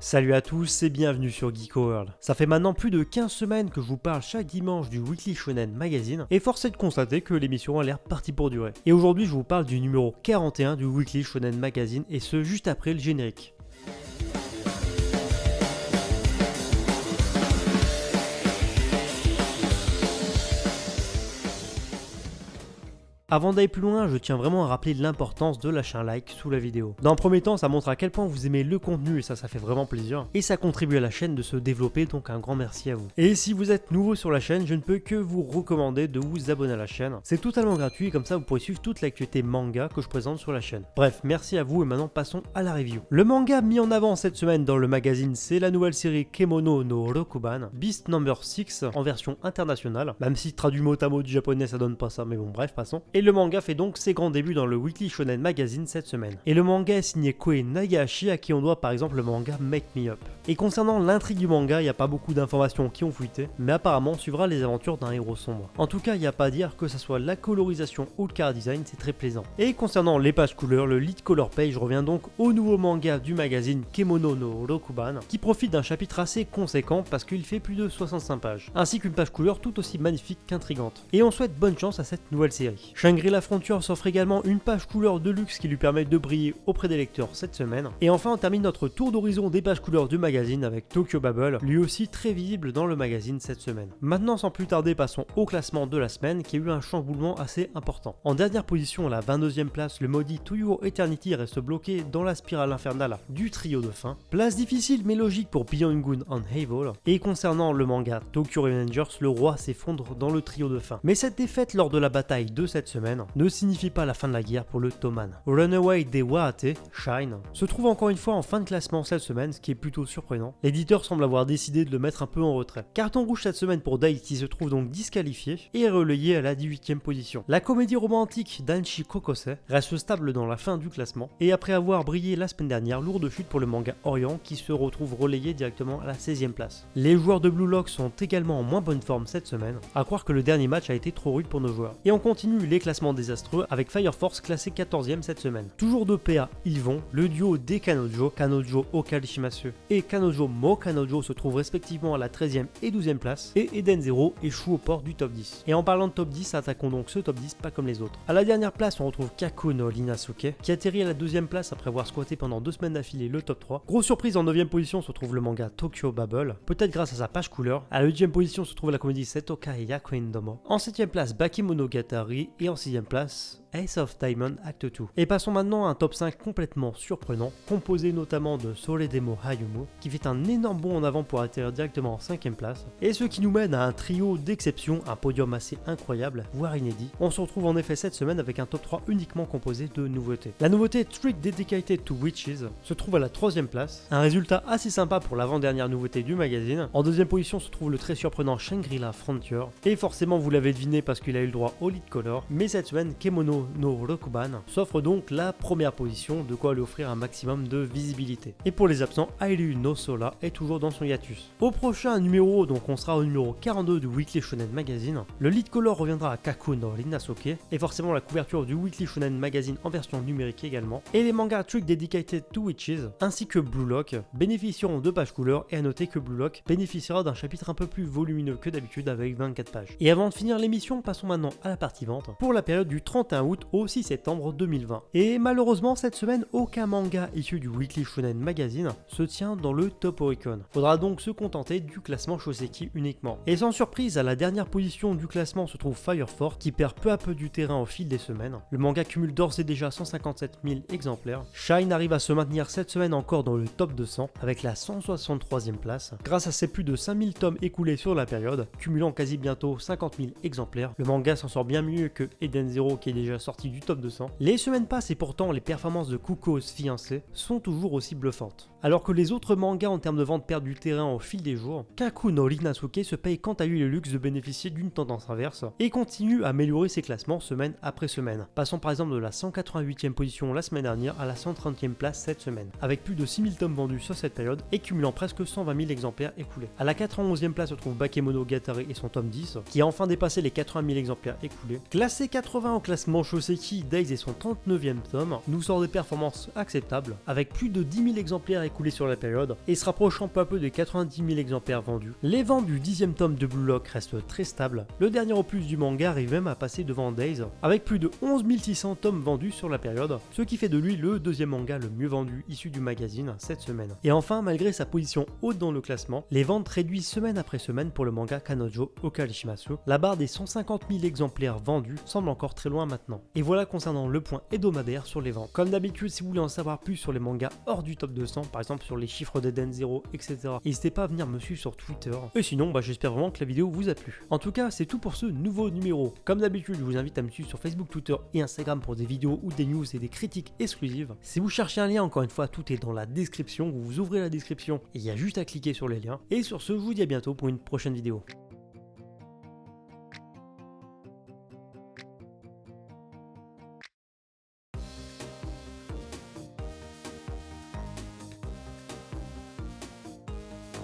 Salut à tous et bienvenue sur Geeko World. Ça fait maintenant plus de 15 semaines que je vous parle chaque dimanche du Weekly Shonen Magazine et force est de constater que l'émission a l'air partie pour durer. Et aujourd'hui je vous parle du numéro 41 du Weekly Shonen Magazine et ce juste après le générique. Avant d'aller plus loin, je tiens vraiment à rappeler l'importance de lâcher un like sous la vidéo. Dans un premier temps, ça montre à quel point vous aimez le contenu et ça fait vraiment plaisir. Et ça contribue à la chaîne de se développer, donc un grand merci à vous. Et si vous êtes nouveau sur la chaîne, je ne peux que vous recommander de vous abonner à la chaîne. C'est totalement gratuit et comme ça vous pourrez suivre toute l'actualité manga que je présente sur la chaîne. Bref, merci à vous et maintenant passons à la review. Le manga mis en avant cette semaine dans le magazine, c'est la nouvelle série Kemono no Rokuban, Beast No. 6 en version internationale, même si traduit mot à mot du japonais ça donne pas ça, mais bon bref, passons. Et le manga fait donc ses grands débuts dans le Weekly Shonen Magazine cette semaine. Et le manga est signé Koei Nagahashi à qui on doit par exemple le manga Make Me Up. Et concernant l'intrigue du manga, il n'y a pas beaucoup d'informations qui ont fuité, mais apparemment on suivra les aventures d'un héros sombre. En tout cas, il n'y a pas à dire que ça soit la colorisation ou le car design, c'est très plaisant. Et concernant les pages couleurs, le lead color page revient donc au nouveau manga du magazine Kemono no Rokuban, qui profite d'un chapitre assez conséquent parce qu'il fait plus de 65 pages, ainsi qu'une page couleur tout aussi magnifique qu'intrigante. Et on souhaite bonne chance à cette nouvelle série. Shangri-La Frontier s'offre également une page couleur de luxe qui lui permet de briller auprès des lecteurs cette semaine. Et enfin on termine notre tour d'horizon des pages couleurs du magazine avec Tokyo Babble, lui aussi très visible dans le magazine cette semaine. Maintenant sans plus tarder passons au classement de la semaine qui a eu un chamboulement assez important. En dernière position à la 22e place, le maudit To Your Eternity reste bloqué dans la spirale infernale du trio de fin. Place difficile mais logique pour Beyond Good and Evil. Et concernant le manga Tokyo Revengers, le roi s'effondre dans le trio de fin. Mais cette défaite lors de la bataille de cette semaine ne signifie pas la fin de la guerre pour le Toman. Runaway des Waate, Shine, se trouve encore une fois en fin de classement cette semaine, ce qui est plutôt surprenant. L'éditeur semble avoir décidé de le mettre un peu en retrait. Carton rouge cette semaine pour Dai qui se trouve donc disqualifié et relayé à la 18e position. La comédie romantique d'Anshi Kokose reste stable dans la fin du classement et après avoir brillé la semaine dernière, lourde chute pour le manga Orient qui se retrouve relayé directement à la 16e place. Les joueurs de Blue Lock sont également en moins bonne forme cette semaine, à croire que le dernier match a été trop rude pour nos joueurs. Et on continue les classements désastreux avec Fire Force classé 14e cette semaine. Toujours de PA, ils vont, le duo des Kanojo, Kanojo Okalishimasu et Kanojo Mo Kanojo se trouvent respectivement à la 13e et 12e place et Eden Zero échoue aux portes du top 10. Et en parlant de top 10, attaquons donc ce top 10 pas comme les autres. À la dernière place, on retrouve Kaku no Linasuke qui atterrit à la 2e place après avoir squatté pendant 2 semaines d'affilée le top 3. Grosse surprise, en 9e position se trouve le manga Tokyo Babble, peut-être grâce à sa page couleur. À la 8e position se trouve la comédie Setoka et Yakuin Domo. En 7e place, Bakemonogatari et en 6e place, Ace of Diamond Act 2. Et passons maintenant à un top 5 complètement surprenant, composé notamment de Soredemo Hayumu, qui fait un énorme bond en avant pour atterrir directement en 5ème place, et ce qui nous mène à un trio d'exception, un podium assez incroyable, voire inédit. On se retrouve en effet cette semaine avec un top 3 uniquement composé de nouveautés. La nouveauté Trick Dedicated to Witches se trouve à la 3ème place, un résultat assez sympa pour l'avant-dernière nouveauté du magazine. En 2ème position se trouve le très surprenant Shangri-La Frontier, et forcément vous l'avez deviné parce qu'il a eu le droit au lead color, mais cette semaine Kemono no Rokuban s'offre donc la première position, de quoi lui offrir un maximum de visibilité. Et pour les absents, Airu no Sola est toujours dans son hiatus. Au prochain numéro, donc on sera au numéro 42 du Weekly Shonen Magazine, le lead color reviendra à Kaku no Rinasuke, et forcément la couverture du Weekly Shonen Magazine en version numérique également, et les mangas Trick Dedicated to Witches, ainsi que Blue Lock, bénéficieront de pages couleurs, et à noter que Blue Lock bénéficiera d'un chapitre un peu plus volumineux que d'habitude avec 24 pages. Et avant de finir l'émission, passons maintenant à la partie vente, pour la période du 31 août au 6 septembre 2020. Et malheureusement cette semaine aucun manga issu du Weekly Shonen Magazine se tient dans le top Oricon. Faudra donc se contenter du classement Shoseki uniquement. Et sans surprise, à la dernière position du classement se trouve Fire Force qui perd peu à peu du terrain au fil des semaines. Le manga cumule d'ores et déjà 157 000 exemplaires. Shine arrive à se maintenir cette semaine encore dans le top 200 avec la 163e place. Grâce à ses plus de 5000 tomes écoulés sur la période, cumulant quasi bientôt 50 000 exemplaires, le manga s'en sort bien mieux que Eden Zero qui est déjà sorti du top 200. Les semaines passent et pourtant les performances de Kuko's fiancé sont toujours aussi bluffantes. Alors que les autres mangas en termes de vente perdent du terrain au fil des jours, Kaku no Rinasuke se paye quant à lui le luxe de bénéficier d'une tendance inverse et continue à améliorer ses classements semaine après semaine, passant par exemple de la 188e position la semaine dernière à la 130e place cette semaine, avec plus de 6000 tomes vendus sur cette période et cumulant presque 120 000 exemplaires écoulés. À la 91e place se trouve Bakemonogatari et son tome 10, qui a enfin dépassé les 80 000 exemplaires écoulés. Classé 80 au classement Shoseki, Days et son 39e tome nous sort des performances acceptables, avec plus de 10 000 exemplaires écoulés sur la période et se rapprochant peu à peu des 90 000 exemplaires vendus. Les ventes du 10e tome de Blue Lock restent très stables. Le dernier opus du manga arrive même à passer devant Days, avec plus de 11 600 tomes vendus sur la période, ce qui fait de lui le deuxième manga le mieux vendu issu du magazine cette semaine. Et enfin, malgré sa position haute dans le classement, les ventes réduisent semaine après semaine pour le manga Kanojo Okarishimasu. La barre des 150 000 exemplaires vendus semble encore très loin maintenant. Et voilà concernant le point hebdomadaire sur les ventes. Comme d'habitude, si vous voulez en savoir plus sur les mangas hors du top 200, par exemple sur les chiffres d'Eden Zero, etc., n'hésitez pas à venir me suivre sur Twitter. Et sinon, j'espère vraiment que la vidéo vous a plu. En tout cas, c'est tout pour ce nouveau numéro. Comme d'habitude, je vous invite à me suivre sur Facebook, Twitter et Instagram pour des vidéos ou des news et des critiques exclusives. Si vous cherchez un lien, encore une fois, tout est dans la description. Vous ouvrez la description et il y a juste à cliquer sur les liens. Et sur ce, je vous dis à bientôt pour une prochaine vidéo.